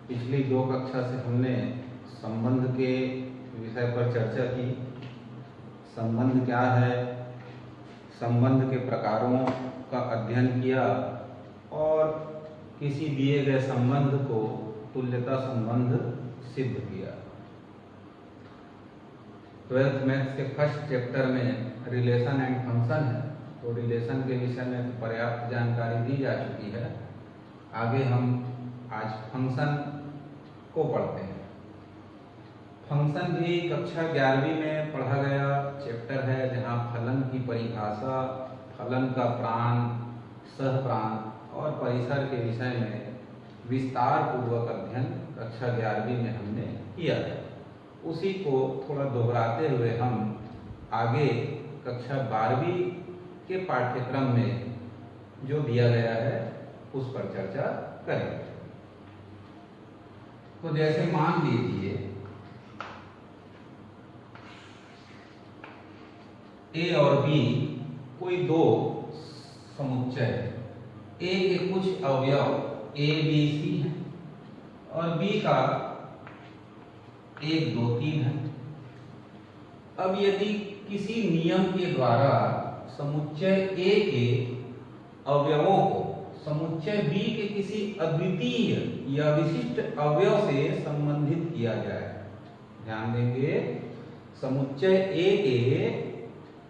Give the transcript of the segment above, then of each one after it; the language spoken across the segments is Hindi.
पिछली दो कक्षा से हमने संबंध के विषय पर चर्चा की। संबंध क्या है, संबंध के प्रकारों का अध्ययन किया और किसी दिए गए संबंध को तुल्यता संबंध सिद्ध किया। 12th मैथ्स के फर्स्ट चैप्टर में रिलेशन एंड फंक्शन है, तो रिलेशन के विषय में तो पर्याप्त जानकारी दी जा चुकी है। आगे हम आज फंक्शन को पढ़ते हैं। फंक्शन भी कक्षा 11वीं में पढ़ा गया चैप्टर है, जहाँ फलन की परिभाषा, फलन का प्राण, सहप्राण और परिसर के विषय में विस्तार पूर्वक अध्ययन कक्षा 11वीं में हमने किया है। उसी को थोड़ा दोहराते हुए हम आगे कक्षा 12वीं के पाठ्यक्रम में जो दिया गया है उस पर चर्चा करेंगे। तो जैसे मान लीजिए ए और बी कोई दो समुच्चय है। ए के कुछ अवयव ए बी सी है और बी का 1 2 3 है। अब यदि किसी नियम के द्वारा समुच्चय ए के अवयवों को समुच्चय बी के किसी अद्वितीय या विशिष्ट अवयव से संबंधित किया जाए, ध्यान देंगे, समुच्चय ए के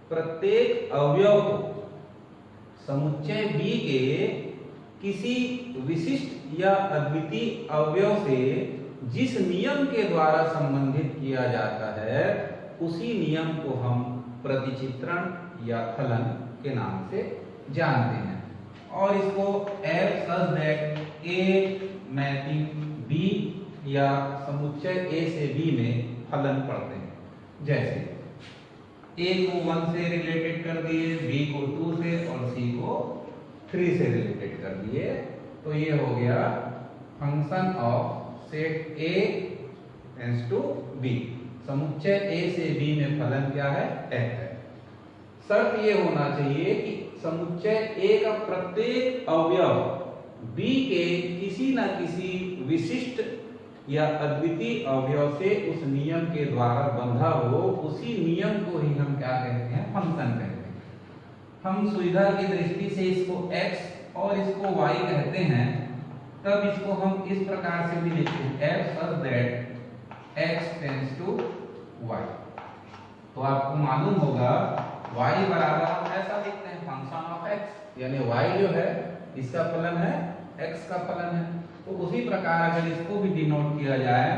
प्रत्येक अवयव को समुच्चय बी के किसी विशिष्ट या अद्वितीय अवयव से जिस नियम के द्वारा संबंधित किया जाता है उसी नियम को हम प्रतिचित्रण या फलन के नाम से जानते हैं। और इसको F such that A mapping B या समुच्चय A से B में फलन पढ़ते हैं। जैसे A को 1 से रिलेटेड कर दिए, B को 2 से और C को 3 से रिलेटेड कर दिए, तो ये हो गया function of set A tends to B। समुच्चय A से B में फलन क्या है? F है। शर्त ये होना चाहिए कि समुच्चय A का प्रत्येक अवयव B के किसी न किसी विशिष्ट या अद्वितीय अवयव से उस नियम के द्वारा बंधा हो, उसी नियम को ही हम क्या कहते हैं? फंक्शन कहते हैं। हम सुविधा की दृष्टि से इसको x और इसको y कहते हैं, तब इसको हम इस प्रकार से भी लिखते हैं f such that x tends to y। तो आपको मालूम होगा y बराबर ऐसा लिखते हैं फंक्शन ऑफ x, यानी y जो है इसका फलन है, x का फलन है। तो उसी प्रकार अगर इसको भी डिनोट किया जाए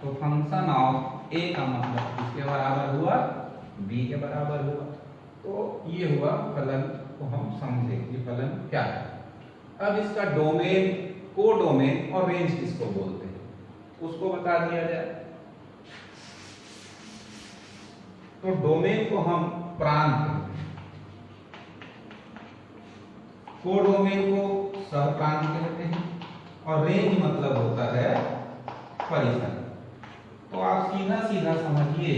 तो फंक्शन ऑफ a का मतलब इसके बराबर हुआ, b के बराबर हुआ। तो ये हुआ फलन को हम समझे कि फलन क्या है। अब इसका डोमेन, कोडोमेन और रेंज किसको बोलते हैं उसको बता दिया जाए। तो डोमेन को हम प्रांत कहते हैं, कोडोमेन को सहप्रांत कहते हैं और रेंज मतलब होता है परिसर। तो आप सीधा सीधा समझिए,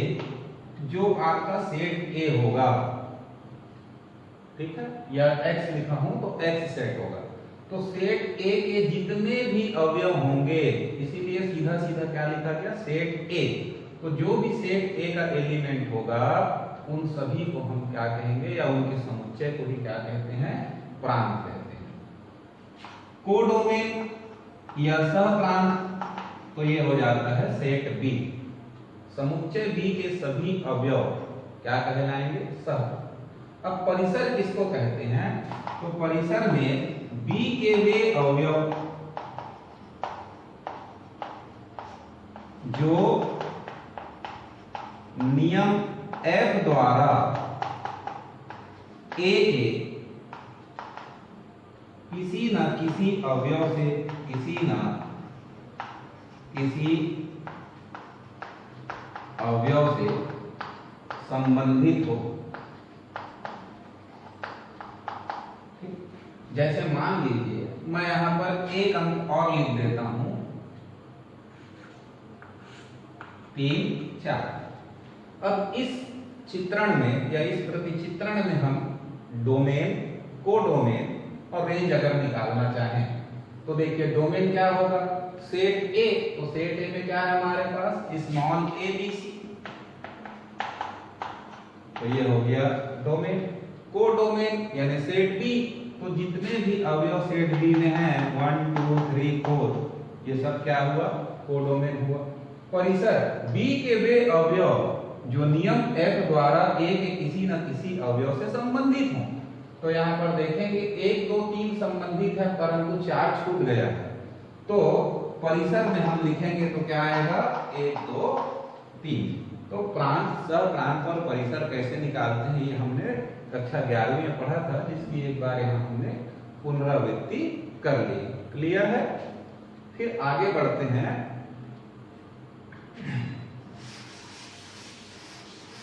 जो आपका सेट A होगा, ठीक है, या X लिखा हूं तो X सेट होगा, तो सेट A के जितने भी अवयव होंगे, इसीलिए सीधा सीधा क्या लिखा गया? Set A। तो जो भी सेट A का एलिमेंट होगा उन सभी को हम क्या कहेंगे, या उनके समुच्चय को ही क्या कहते हैं? प्रांत कहते हैं। कोडोमेन या सहप्रांत, तो ये हो जाता है सेट B। समुच्चय B के सभी अवयव क्या कहलाएंगे? सह। अब परिसर किसको कहते हैं? तो परिसर में B के वे अवयव जो नियम F द्वारा A के किसी न किसी अवयव से किसी अवयव से संबंधित हो। जैसे मान लीजिए मैं यहां पर एक अंक और लिख देता हूं, 3 4। अब इस चित्रण में या इस प्रतिचित्रण में हम डोमेन, कोडोमेन और रेंज अगर निकालना चाहें तो देखिए डोमेन क्या होगा? सेट ए, तो सेट ए में क्या है हमारे पास स्मॉल ए बी सी, तो ये हो गया डोमेन। कोडोमेन यानी सेट बी, तो जितने भी अवयव सेट बी में हैं 1 2 3 4, ये सब क्या हुआ, कोडोमेन हुआ। परिसर बी के वे अवयव जो नियम F द्वारा ए के किसी न किसी अवयव से संबंधित हों। तो यहाँ पर देखेंगे 1 2 3 संबंधित है परंतु 4 छूट गया है, तो परिसर में हम लिखेंगे तो क्या आएगा 1 2 3। तो प्रांत, सप्रांत और परिसर कैसे निकालते हैं ये हमने कक्षा 11वीं में पढ़ा था, जिसकी एक बार यहाँ हमने पुनरावृत्ति कर ली। क्लियर है? फिर आगे बढ़ते हैं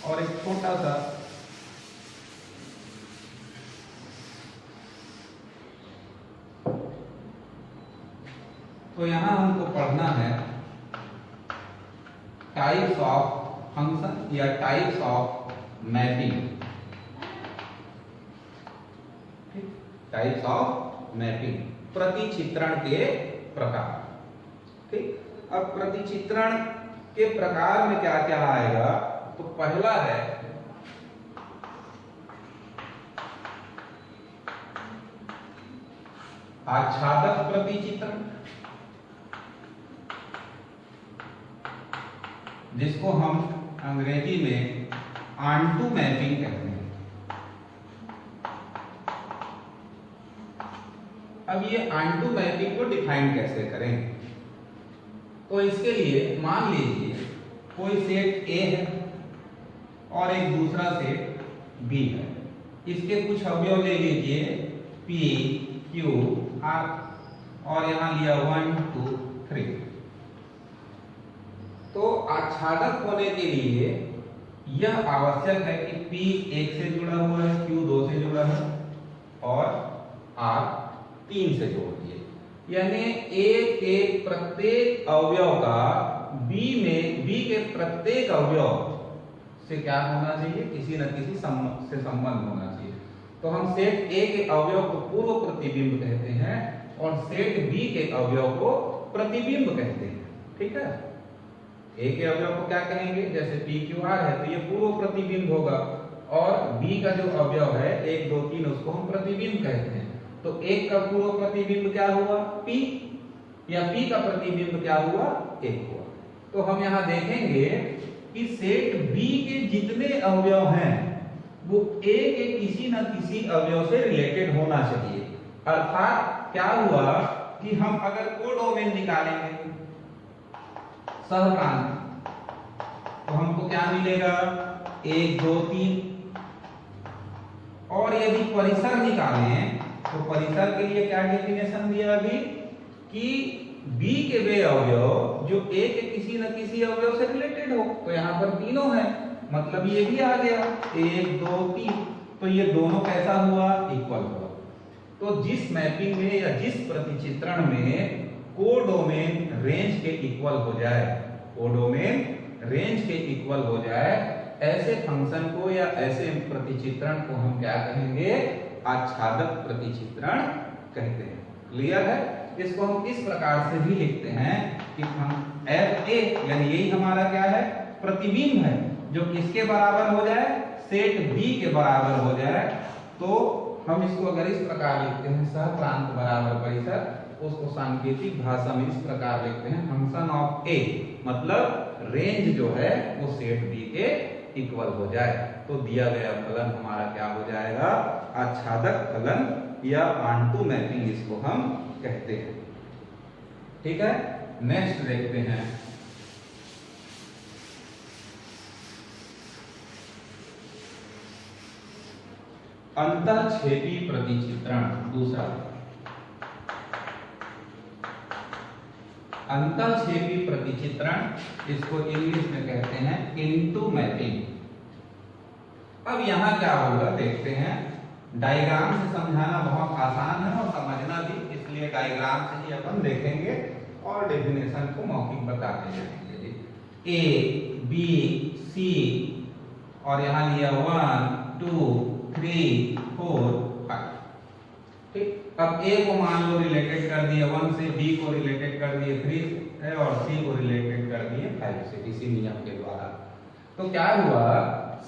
और एक छोटा सा तो यहां हमको पढ़ना है टाइप्स ऑफ फंक्शन या types of mapping. Types of mapping, प्रतिचित्रण के प्रकार। ठीक, अब प्रतिचित्रण के प्रकार में क्या क्या आएगा, तो पहला है आच्छादक प्रतिचित्रण, जिसको हम अंग्रेजी में ऑनटू मैपिंग कहते हैं। अब ये ऑनटू मैपिंग को डिफाइन कैसे करें, तो इसके लिए मान लीजिए कोई सेट ए है और एक दूसरा सेट बी है, इसके कुछ अवयव ले लीजिए पी क्यू आर, और यहां लिया 1 2 3। तो आच्छादक होने के लिए यह आवश्यक है कि P 1 से जुड़ा हुआ है, Q 2 से जुड़ा है और R 3 से जोड़ दिए, यानी A के प्रत्येक अवयव का B के प्रत्येक अवयव से क्या होना चाहिए, किसी न किसी से संबंध होना चाहिए। तो हम सेट A के अवयव को पूर्व प्रतिबिंब कहते हैं और सेट B के अवयव को प्रतिबिंब कहते हैं। ठीक है, ए के अवयव को क्या कहेंगे, जैसे पी क्यू आर है तो ये पूर्व प्रतिबिंब होगा, और बी का जो अवयव है 1 2 3 उसको हम प्रतिबिंब कहते हैं। तो एक का पूर्व प्रतिबिंब क्या हुआ पी, या पी का प्रतिबिंब क्या हुआ 1 हुआ। तो हम यहाँ देखेंगे कि सेट बी के जितने अवयव हैं वो ए के किसी न किसी अवयव से रिलेटेड होना चाहिए। अर्थात क्या हुआ कि हम अगर कोडोमेन निकालेंगे सहप्रांत, तो हमको क्या मिलेगा 1 2 3। और यदि परिसर निकालें तो परिसर के लिए क्या डेफिनेशन दिया अभी, कि बी के वे अवयव जो ए के किसी न किसी अवयव से रिलेटेड हो। तो यहाँ पर तीनों है, मतलब ये भी आ गया 1 2 3, तो ये दोनों कैसा हुआ, इक्वल हुआ। तो जिस मैपिंग में या जिस प्रतिचित्रण में कोडोमेन रेंज के इक्वल हो जाए, कोडोमेन रेंज के इक्वल हो जाए, ऐसे फंक्शन को या ऐसे प्रतिचित्रण को हम क्या कहेंगे, आच्छादक प्रतिचित्रण कहते हैं। क्लियर है? इसको हम इस प्रकार से भी लिखते हैं कि हम एफ ए यानी यही हमारा क्या है, प्रतिबिंब है, जो किसके बराबर हो जाए, सेट बी के बराबर हो जाए। तो हम इसको अगर इस प्रकार लिखते हैं सहप्रांत बराबर परिसर, उसको सांकेतिक भाषा में इस प्रकार लिखते हैं फंक्शन ऑफ ए, मतलब रेंज जो है वो सेट बी के इक्वल हो जाए। तो दिया गया फलन हमारा क्या हो जाएगा, आच्छादक फलन या ऑनटू मैपिंग इसको हम कहते हैं। ठीक है, नेक्स्ट देखते हैं अंतःक्षेपी प्रतिचित्रण। दूसरा अंतःक्षेपी प्रतिचित्रण, इसको इंग्लिश में कहते हैं इनटू मैपिंग। अब यहां क्या होगा देखते हैं, डायग्राम से समझाना बहुत आसान है और समझना भी, इसलिए डायग्राम से ही अपन देखेंगे और डेफिनेशन को मौखिक बताते जाएंगे। ए बी सी और यहां लिया 1 2 3 4 5। ठीक, अब ए को मान लो रिलेटेड कर दिए 1 से, बी को रिलेटेड कर दिए 3 है और सी को रिलेटेड कर दिए 5 से, इसी नियम के द्वारा। तो क्या हुआ,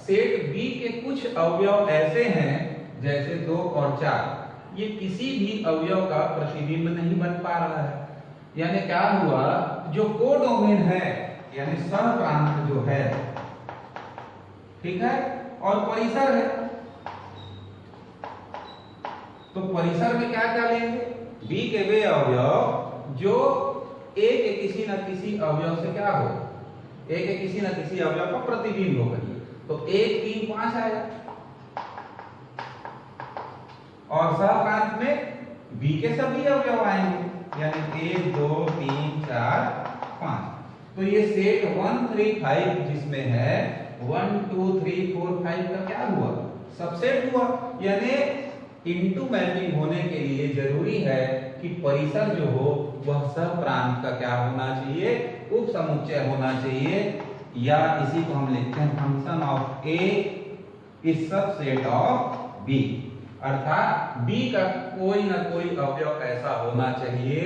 सेट बी के कुछ अवयव ऐसे हैं जैसे 2 और 4, ये किसी भी अवयव का प्रतिबिंब नहीं बन पा रहा है। यानी क्या हुआ, जो कोडोमेन है यानी सहप्रांत जो है, ठीक है, और परिसर है, तो परिसर में क्या क्या लेंगे, बी के वे अवयव जो ए के किसी न किसी अवयव से क्या हो, ए के किसी न किसी अवयव का प्रतिबिंब हो करिए, तो 1 3 5 आया, और सहप्रांत में बी के सभी अवयव आएंगे यानी 1 2 3 4 5। तो ये सेट 1 3 5 जिसमें है 1 2 3 4 5 का क्या हुआ, सबसेट हुआ। यानी इनटू मैपिंग होने के लिए जरूरी है कि परिसर जो हो वह सहप्रांत का क्या होना चाहिए, उप समुच्चय होना चाहिए, या इसी को हम लिखते हैं function of A is subset of B, अर्थात बी का कोई ना कोई अवयव ऐसा होना चाहिए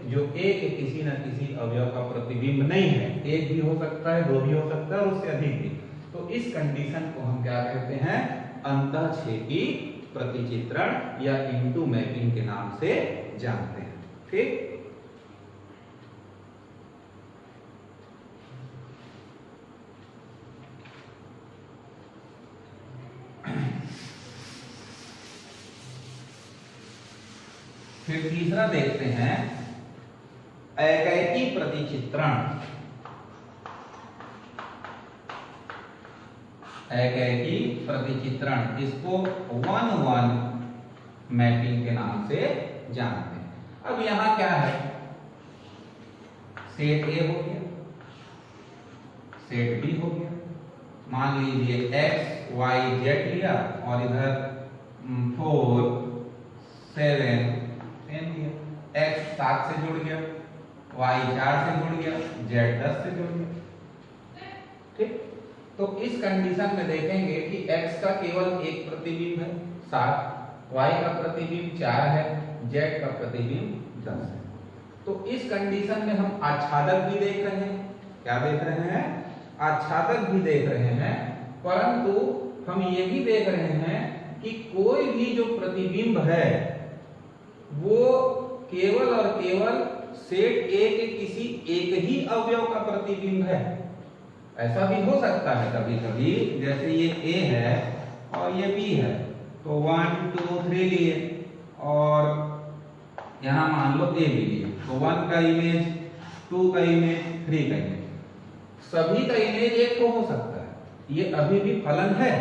जो ए के किसी न किसी अवयव का प्रतिबिंब नहीं है, एक भी हो सकता है, 2 भी हो सकता है और उससे अधिक भी। तो इस कंडीशन को हम क्या कहते हैं, अंतःक्षेपी प्रतिचित्रण या इनटू मैपिंग के नाम से जानते हैं। ठीक, फिर तीसरा देखते हैं एकैकी प्रतिचित्रण। एकैकी प्रतिचित्रण, इसको 1-1 मैपिंग के नाम से जानते हैं। अब यहां क्या है, सेट ए हो गया, सेट बी हो गया, मान लीजिए x y z लिया और इधर 4 7 10 लिया, x 7 से जुड़ गया, y 4 से जुड़ गया, z 10 से जुड़ गया। ठीक, तो इस कंडीशन में देखेंगे कि x का केवल एक प्रतिबिंब है 7, y का प्रतिबिंब 4 है, z का प्रतिबिंब 10 है। तो इस कंडीशन में हम आच्छादक भी देख रहे हैं, क्या देख रहे हैं, आच्छादक भी देख रहे हैं, परंतु हम ये भी देख रहे हैं कि कोई भी जो प्रतिबिंब है वो केवल और केवल सेट ए के किसी एक ही अवयव का प्रतिबिंब है। ऐसा भी हो सकता है कभी कभी, जैसे ये ए है और ये बी है, तो 1 2 3 लिए और यहां मान लो ए भी लिए, तो 1 का इमेज, 2 का इमेज, 3 का इमेज, सभी का इमेज एक तो हो सकता है। ये अभी भी फलन है,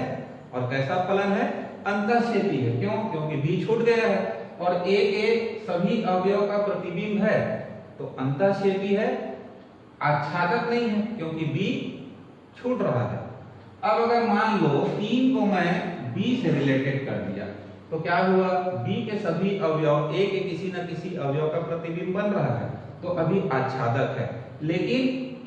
और कैसा फलन है, अंतःक्षेपी है। क्यों, क्योंकि बी छूट गया है और ए के सभी अवयव का प्रतिबिंब है, तो अंतःक्षेपी है, आच्छादक नहीं है क्योंकि बी छूट रहा है। अब अगर मान लो 3 को मैं बी से रिलेटेड कर दिया, तो क्या हुआ, बी के सभी अवयव ए के किसी न किसी अवयव का प्रतिबिंब बन रहा है, तो अभी आच्छादक है। लेकिन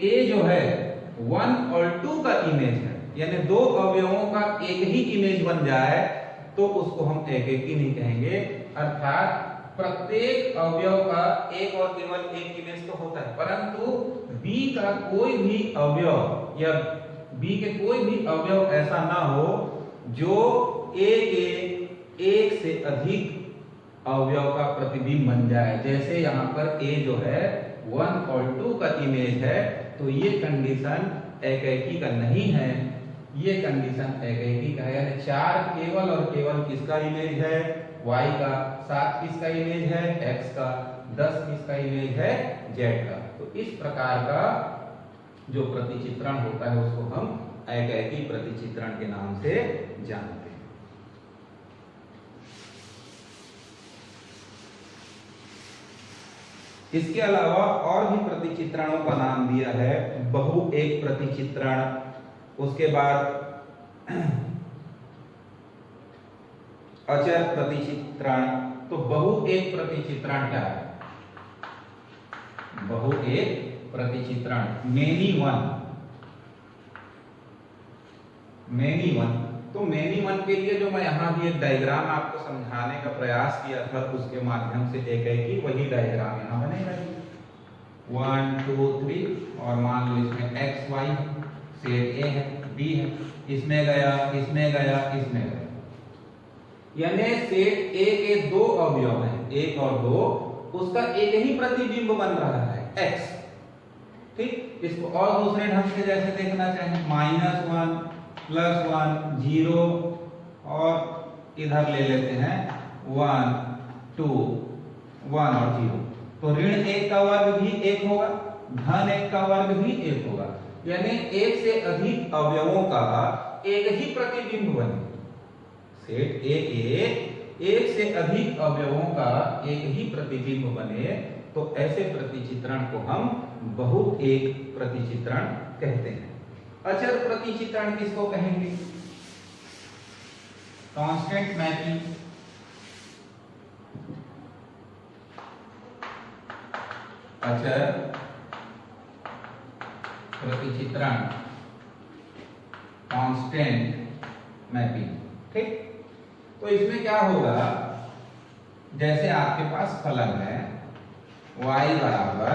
ए जो है 1 और 2 का इमेज है, यानी 2 अवयवों का एक ही इमेज बन जाए तो उसको हम एकैकी नहीं कहेंगे, अर्थात प्रत्येक अवयव का एक और केवल एक इमेज तो होता है, परंतु बी का कोई भी अवयव या बी के कोई भी अवयव ऐसा ना हो जो ए के एक से अधिक अवयव का प्रतिबिंब बन जाए। जैसे यहाँ पर ए जो है 1 और 2 का इमेज है, तो ये कंडीशन एकैकी का नहीं है, ये कंडीशन एकैकी का है। यानी 4 केवल और केवल किसका इमेज है, y का, 7 किसका इमेज है, x का, 10 किसका इमेज है, z का। तो इस प्रकार का जो प्रतिचित्रण होता है उसको हम एकैकी प्रतिचित्रण के नाम से जानते हैं। इसके अलावा और भी प्रतिचित्रणों का नाम दिया है, बहु एक प्रतिचित्रण, उसके बाद अचर प्रतिचित्रण। तो बहु एक प्रतिचित्रण क्या है, बहु एक प्रतिचित्रण, मेनी वन तो मेनी वन के लिए जो मैं यहाँ भी एक डायग्राम आपको समझाने का प्रयास किया था, उसके माध्यम से एक ही वही डायग्राम यहाँ बनेगा 1 2 3 और मान लो इसमें एक्स वाई सेट ए है, बी है, इसमें गया, इसमें गया, इसमें गया, यानी सेट ए के दो अवयव हैं, 1 और 2, उसका एक ही प्रतिबिंब बन रहा है x। ठीक, इसको और दूसरे ढंग से जैसे देखना चाहें -1 +1 0 और इधर ले लेते हैं 1 2 1 और 0, तो ऋण 1 का वर्ग भी 1 होगा, धन 1 का वर्ग भी 1 होगा, यानी एक से अधिक अवयवों का एक ही प्रतिबिंब बने। सेट ए के एक से अधिक अवयवों का एक ही प्रतिबिंब बने, तो ऐसे प्रतिचित्रण को हम बहुत एक प्रतिचित्रण कहते हैं। अचर प्रतिचित्रण किसको कहेंगे? Constant mapping. अचर प्रतिचित्रण, कांस्टेंट मैपिंग। ठीक, तो इसमें क्या होगा, जैसे आपके पास फलन है y बराबर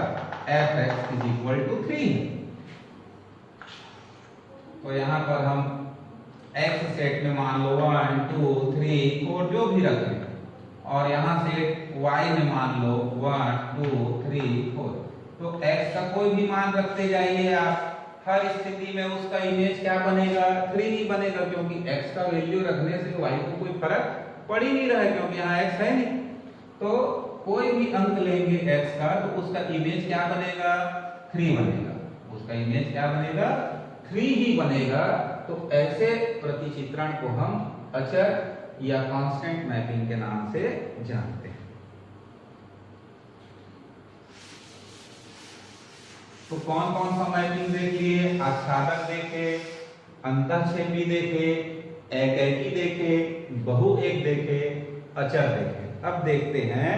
fx = 3, तो यहां पर हम x सेट में मान लो 1 2 3 4 जो भी रखें, और यहां सेट y में मान लो 1 2 3 4, तो x का कोई भी मान रखते जाइए आप, हर स्थिति में उसका इमेज क्या बनेगा? 3 ही बनेगा, क्योंकि x का वैल्यू रखने से y को कोई फर्क पड़ ही नहीं रहा है, क्योंकि यहाँ x है नहीं। तो कोई भी अंक लेंगे x का, तो उसका इमेज क्या बनेगा? 3 बनेगा, उसका इमेज क्या बनेगा? 3 ही बनेगा। तो ऐसे प्रतिचित्रण को हम अचर या कांस्टेंट मैपिंग के नाम से जानते हैं। तो कौन कौन सा मैपिंग देख लिए? आच्छादक देखे, अंतःक्षेपी देखे, एकैकी देखे, बहुएक देखे, अचर देखे। अब देखते हैं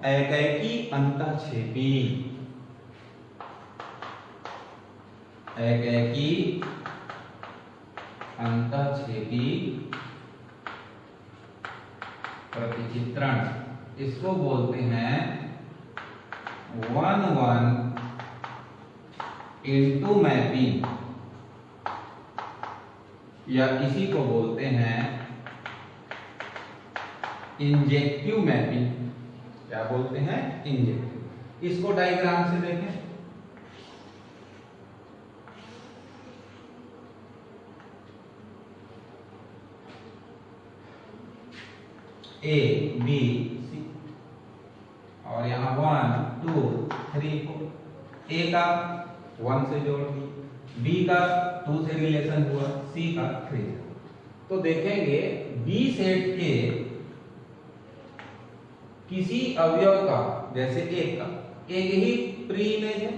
एकैकी अंतःक्षेपी। एकैकी अंतःक्षेपी प्रतिचित्रण, इसको बोलते हैं 1-1 इनटू मैपिंग, या इसी को बोलते हैं इंजेक्टिव मैपिंग। क्या बोलते हैं? इंजेक्टिव। इसको डायग्राम से देखें। ए बी सी, और यहां 1 2 3 4, ए का 1 से जोड़ दी, बी का 2 से रिलेशन हुआ, सी का 3। तो देखेंगे बी सेट के किसी अवयव का, जैसे एक का एक ही प्री इमेज है,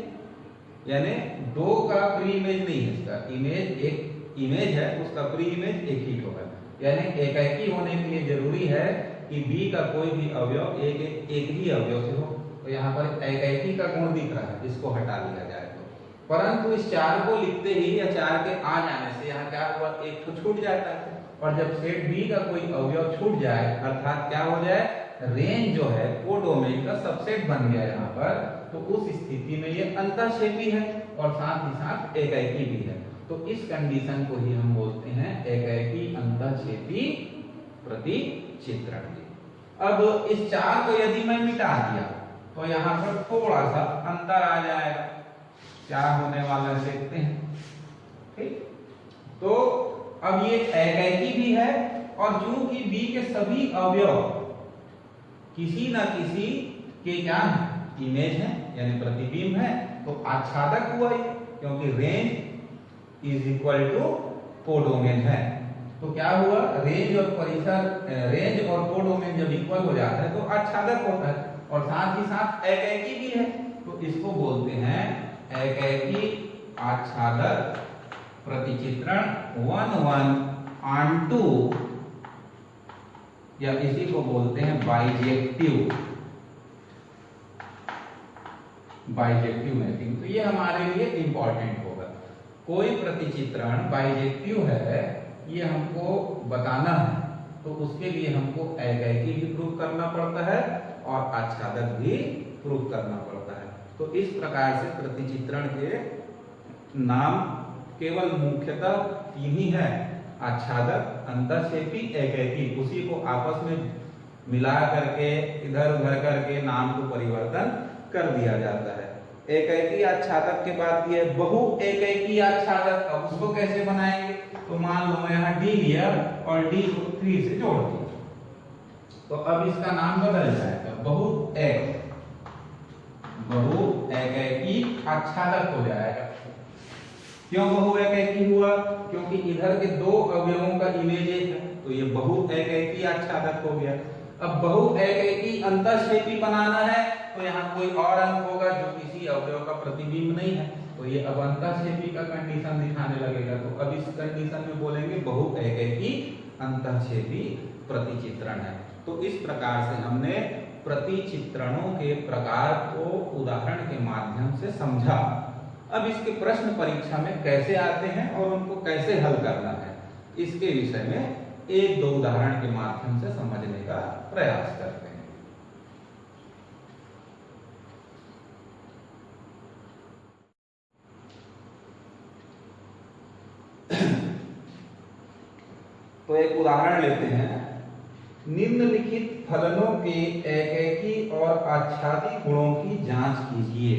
यानी 2 का प्री इमेज नहीं है, इसका इमेज एक इमेज है, उसका प्री इमेज एक ही होगा, यानी एकैकी होने के लिए जरूरी है कि बी का कोई भी अवयव एक ही अवयव से हो। तो यहाँ पर एकैकी का गुण दिख रहा है, इसको हटा दिया जाए तो, परंतु इस 4 को लिखते ही या 4 के आ जाने से यहाँ क्या हुआ? एक तो छूट जाता है, और जब सेट बी का कोई अवयव छूट जाए, अर्थात क्या हो जाए? रेंज जो है कोडोमेन का सबसेट बन गया यहाँ पर, तो उस स्थिति में ये अंतःक्षेपी है और साथ ही साथ एकैकी भी है। तो इस कंडीशन को ही हम बोलते हैं एकैकी अंतःक्षेपी प्रतिचित्रण। अब इस 4 को यदि मैं मिटा दिया तो यहाँ पर थोड़ा सा अंतर आ जाएगा, क्या होने वाला है देखते हैं। ठीक, तो अब ये एकैकी भी है, और चूंकि बी के सभी अवयव किसी ना किसी के क्या है? इमेज है, यानी प्रतिबिंब है, तो आच्छादक हुआ ये, क्योंकि range is equal to codomain है। तो क्या हुआ? रेंज और परिसर, रेंज और कोडोमेन जब इक्वल हो जाता है तो आच्छादक होता है, और साथ ही साथ एकैकी भी है, तो इसको बोलते हैं एकैकी आच्छादक प्रतिचित्रण 1-1 onto, या इसी को बोलते हैं बाइजेक्टिव मैपिंग। तो ये हमारे लिए इंपॉर्टेंट होगा। कोई प्रतिचित्रण बाइजेक्टिव है ये हमको बताना है, तो उसके लिए हमको एकाएकी भी प्रूव करना पड़ता है और आच्छादक भी प्रूव करना पड़ता है। तो इस प्रकार से प्रतिचित्रण के नाम केवल मुख्यतः तीन ही है, आच्छादक, अंतःक्षेपी, एकाएकी। उसी को आपस में मिला करके इधर उधर करके नाम को परिवर्तन कर दिया जाता है। एकाएकी आच्छादक के बाद ये बहु एकाएकी आच्छादक। अब उसको कैसे बनाएंगे? तो मान लो यहाँ डी लिया और डी को 3 से जोड़ दिया, तो अब इसका नाम बदल जाएगा, बहु एकाएकी आच्छादक हो जाएगा। क्यों बहु एकाएकी हुआ? क्योंकि इधर के दो अवयवों का इमेज एक है, तो ये बहु एकाएकी आच्छादक हो गया। अब बहु एकाएकी अंतःक्षेपी बनाना है, तो यहाँ कोई और अंक होगा जो किसी अवयव का प्रतिबिंब नहीं है, तो ये अब अंतःक्षेपी का कंडीशन दिखाने लगेगा। तो अब इस कंडीशन में बोलेंगे बहु एकाएकी अंतःक्षेपी प्रतिचित्रण है। तो इस प्रकार से हमने प्रतिचित्रणों के प्रकार को उदाहरण के माध्यम से समझा। अब इसके प्रश्न परीक्षा में कैसे आते हैं और उनको कैसे हल करना है, इसके विषय में एक दो उदाहरण के माध्यम से समझने का प्रयास करते हैं। तो एक उदाहरण लेते हैं। निम्नलिखित फलनों के एकाएकी और आच्छादी गुणों की जांच कीजिए।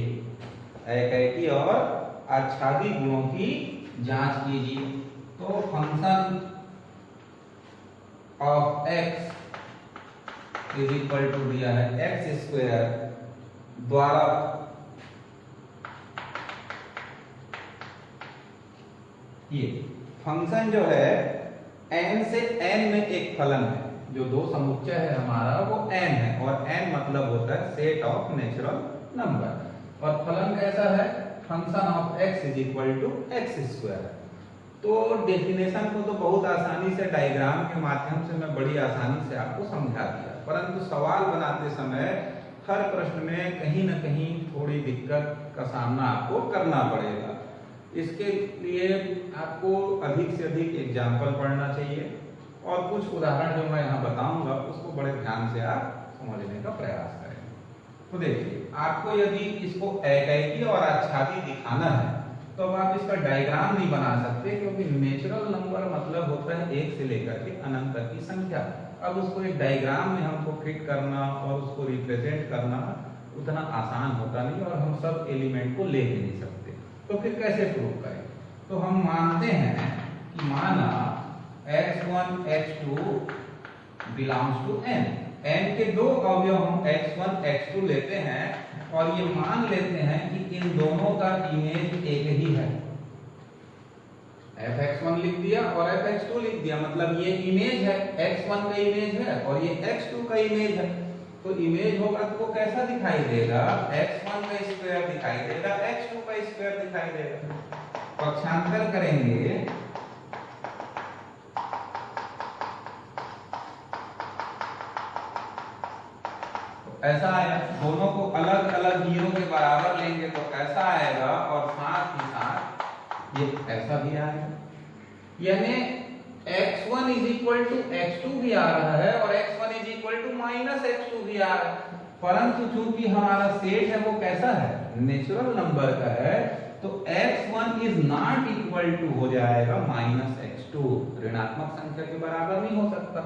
एकाएकी और आच्छादी गुणों की जांच कीजिए। तो function of x is equal to दिया है एक्स स्क्वायर द्वारा ये फंक्शन जो है n से n में एक फलन है, जो दो समुच्चय है हमारा वो n है, और n मतलब होता है सेट ऑफ नेचुरल नंबर, और फलन कैसा है? Function of x is equal to x square. तो डेफिनेशन को तो बहुत आसानी से डायग्राम के माध्यम से मैं बड़ी आसानी से आपको समझा दिया, परंतु सवाल बनाते समय हर प्रश्न में कहीं न कहीं थोड़ी दिक्कत का सामना आपको करना पड़ेगा। इसके लिए आपको अधिक से अधिक एग्जाम्पल पढ़ना चाहिए, और कुछ उदाहरण जो मैं यहाँ बताऊंगा उसको बड़े ध्यान से आप समझने का प्रयास करें। तो देखिए, आपको यदि इसको एकाएकी और आच्छादी दिखाना है तो अब आप इसका डायग्राम नहीं बना सकते, क्योंकि नेचुरल नंबर मतलब होता है एक से लेकर के अनंत तक की संख्या। अब उसको एक डायग्राम में हमको फिट करना और उसको रिप्रेजेंट करना उतना आसान होता नहीं, और हम सब एलिमेंट को ले भी नहीं सकते। तो फिर कैसे प्रूव करें? तो हम मानते हैं कि माना x1 x2 belongs to n। n के दो अवयव हम x1 x2 लेते हैं और ये मान लेते हैं कि इन दोनों का इमेज एक ही है। fx1 लिख दिया और fx2 लिख दिया, मतलब ये इमेज है, x1 का इमेज है और ये x2 का इमेज है। तो इमेज होगा तो वो कैसा दिखाई देगा? x1 का स्क्वायर दिखाई देगा, x2 का स्क्वायर दिखाई देगा। पक्षांतर करेंगे ऐसा आएगा, दोनों को अलग अलग जीरो के बराबर लेंगे तो ऐसा आएगा, और साथ ही साथ ये ऐसा भी आएगा। यानी x1 is equal to x2 भी आ रहा है और x1 is equal to minus x2 भी आ रहा है, परंतु चूंकि हमारा सेट है वो कैसा है? नेचुरल नंबर का है, तो x1 is not equal to हो जाएगा माइनस x2, ऋणात्मक संख्या के बराबर नहीं हो सकता,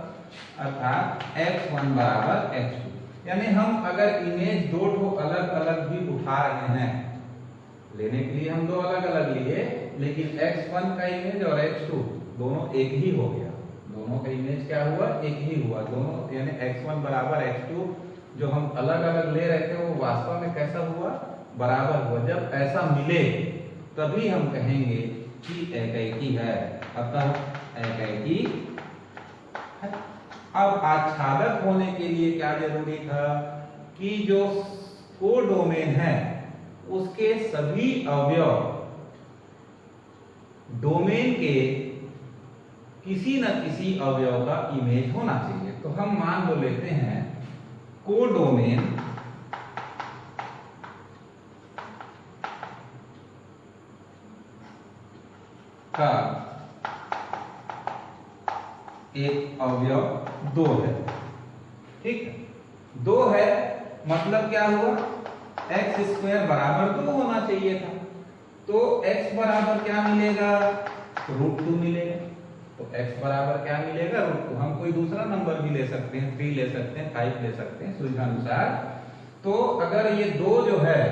अर्थात x1 बराबर x2। यानी हम अगर इमेज दो ठो अलग अलग भी उठा रहे हैं, लेने के लिए हम दो अलग अलग लिए, लेकिन x1 का इमेज और x2 दोनों एक ही हो गया, दोनों का इमेज क्या हुआ? एक ही हुआ दोनों, यानी x1 बराबर x2 जो हम अलग अलग ले रहे थे वो वास्तव में कैसा हुआ? बराबर हुआ। जब ऐसा मिले तभी हम कहेंगे कि एकाएकी है, अतः एकाएकी है। अब आच्छादक होने के लिए क्या जरूरी था? कि जो कोडोमेन है उसके सभी अवयव डोमेन के किसी न किसी अवयव का इमेज होना चाहिए। तो हम मान लो लेते हैं कोडोमेन का एक अवयव 2 है, ठीक है। 2 है मतलब क्या हुआ, एक्स स्क्वायर बराबर 2 होना चाहिए था, तो x बराबर क्या मिलेगा, √2 मिलेगा। तो x बराबर क्या मिलेगा, √2। हम कोई दूसरा नंबर भी ले सकते हैं, 3 ले सकते हैं, 5 ले सकते हैं सुविधा अनुसार। तो अगर ये 2 जो है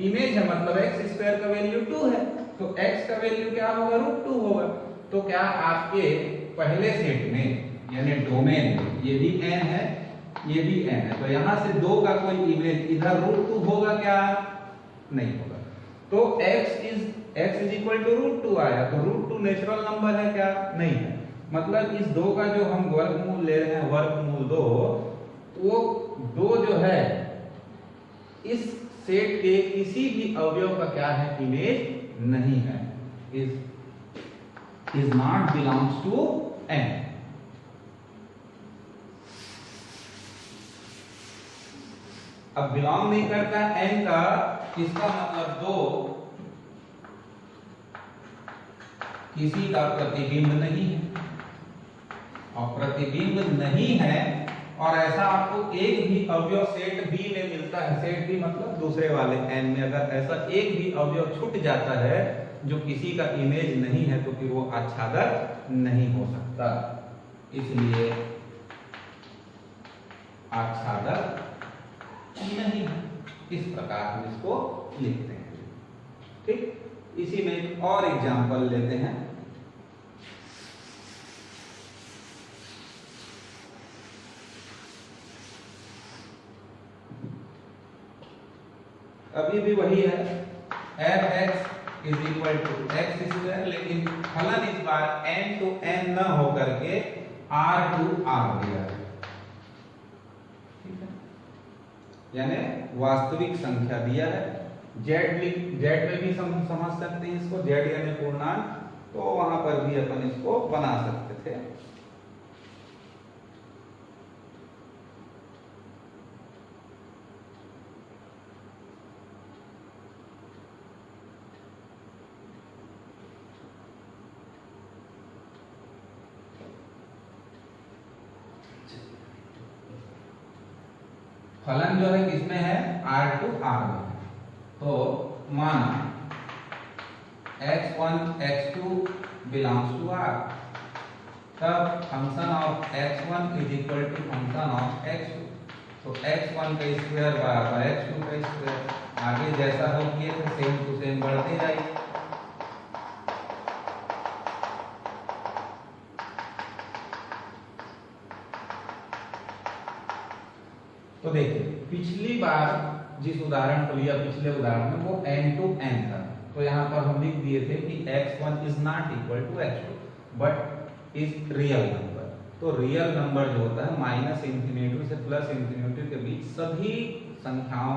इमेज है, मतलब एक्स स्क्वायर का वैल्यू 2 है, तो x का वैल्यू क्या होगा, √2 होगा। तो क्या आपके पहले सेट में यानी डोमेन में ये भी n है, ये भी n है, तो यहां से 2 का कोई इमेज इधर √2 होगा क्या, नहीं होगा। तो x इज इक्वल टू √2 आया, तो √2 नेचुरल नंबर है क्या, नहीं है। मतलब इस 2 का जो हम वर्गमूल ले रहे हैं, वर्गमूल 2, वो 2 जो है इस सेट के किसी भी अवयव का क्या है, इमेज नहीं है, is not belongs to n। अब बिलोंग नहीं करता n का, इसका मतलब 2 किसी का प्रतिबिंब नहीं है, और प्रतिबिंब नहीं है, और ऐसा आपको एक भी अवयव सेट B में मिलता है, सेट B मतलब दूसरे वाले n में अगर ऐसा एक भी अवयव छूट जाता है जो किसी का इमेज नहीं है, तो फिर वो आच्छादक नहीं हो सकता, इसलिए आच्छादक नहीं है। इस प्रकार हम इसको लिखते हैं, ठीक। इसी में एक और एग्जांपल लेते हैं। अभी भी वही है, f(x) is equal to x square, लेकिन फलन इस बार n to n न होकर के r to r दिया है, ठीक है, यानी वास्तविक संख्या दिया है। z में भी समझ सकते हैं इसको, z यानी पूर्णांक, तो वहां पर भी अपन इसको बना सकते थे। फलन जो है किसमें है, r to r में है। तो माना x1 x2 belongs to r, तब function of x1 is equal to function of x2, तो x1 का स्क्वायर बराबर x2 का स्क्वायर, आगे जैसा हम किए थे सेम टू सेम बढ़ते जाइए। तो देखिए पिछली बार जिस उदाहरण को लिया, पिछले उदाहरण में वो n to n था, तो यहाँ पर हम लिख दिए थे कि x1 is not equal to x2 but is real number. तो रियल नंबर जो होता है माइनस इंफिनिटी से प्लस इंफिनिटी के बीच सभी संख्याओं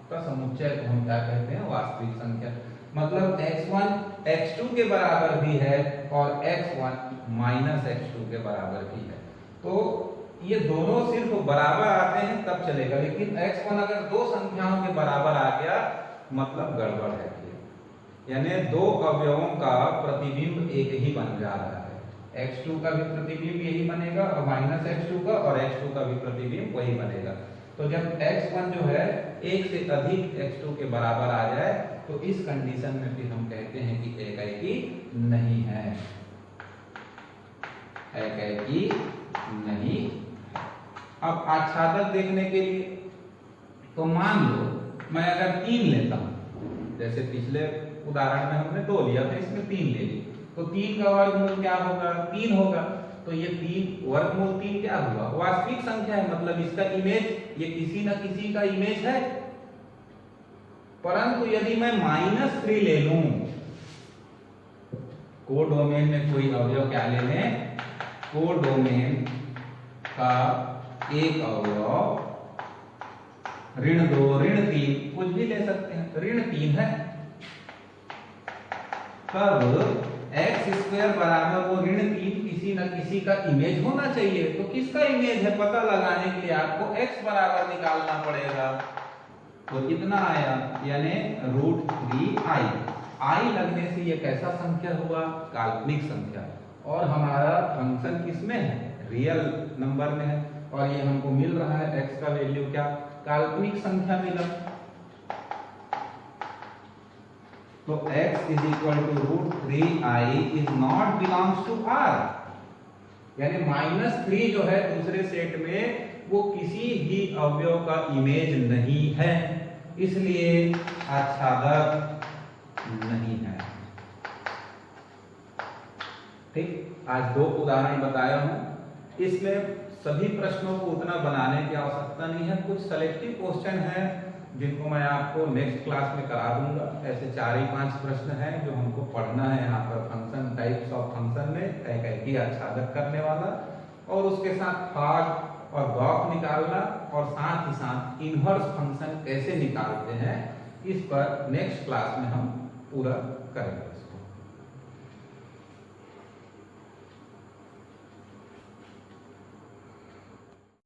का समुच्चय को हम क्या कहते हैं, वास्तविक संख्या। मतलब x1 x2 के बराबर भी है और x1 माइनस x2 के बराबर भी है। तो ये दोनों सिर्फ बराबर आते हैं तब चलेगा, लेकिन x1 अगर दो संख्याओं के बराबर आ गया मतलब गड़बड़ है, यानी दो अवयवों का प्रतिबिंब एक ही बन जा रहा है। x2 का भी प्रतिबिंब यही बनेगा और माइनस x2 का, और x2 का भी प्रतिबिंब वही बनेगा। तो जब x1 जो है एक से अधिक x2 के बराबर आ जाए तो इस कंडीशन में फिर हम कहते हैं कि एकाकी नहीं है, एकाकी नहीं। अब आच्छादक देखने के लिए तो मान लो मैं अगर 3 लेता हूं, जैसे पिछले उदाहरण में हमने 2 लिया था, इसमें 3 ले ली, तो 3 का वर्गमूल क्या होगा, 3 होगा। तो ये 3 वर्गमूल 3 क्या हुआ, वास्तविक संख्या है, मतलब इसका इमेज ये किसी न किसी का इमेज है। परंतु यदि मैं -3 ले लूं, कोडोमेन में कोई अवयव क्या ले लें, कोडोमेन का एक अवयव -2 -3 कुछ भी ले सकते हैं, -3 है, तब x² बराबर वो -3 किसी न किसी का इमेज होना चाहिए। तो किसका इमेज है पता लगाने के लिए आपको x बराबर निकालना पड़ेगा। तो कितना आया, यानी √3i। i लगने से ये कैसा संख्या हुआ, काल्पनिक संख्या, और हमारा फंक्शन किसमें है, रियल नंबर में है, और ये हमको मिल रहा है x का वैल्यू क्या, काल्पनिक संख्या मिला। तो x is equal to √3i is not belongs to r, यानी -3 जो है दूसरे सेट में वो किसी भी अवयव का इमेज नहीं है, इसलिए आच्छादक नहीं है। ठीक, आज 2 उदाहरण बताया हूं, इसमें सभी प्रश्नों को उतना बनाने की आवश्यकता नहीं है, कुछ सेलेक्टिव क्वेश्चन है जिनको मैं आपको नेक्स्ट क्लास में करा दूंगा। ऐसे 4 ही 5 प्रश्न हैं जो हमको पढ़ना है यहाँ पर, फंक्शन, टाइप्स ऑफ फंक्शन में कई आच्छादक करने वाला, और उसके साथ भाग और गौक निकालना, और साथ ही साथ इनवर्स फंक्शन कैसे निकालते हैं, इस पर नेक्स्ट क्लास में हम पूरा करेंगे।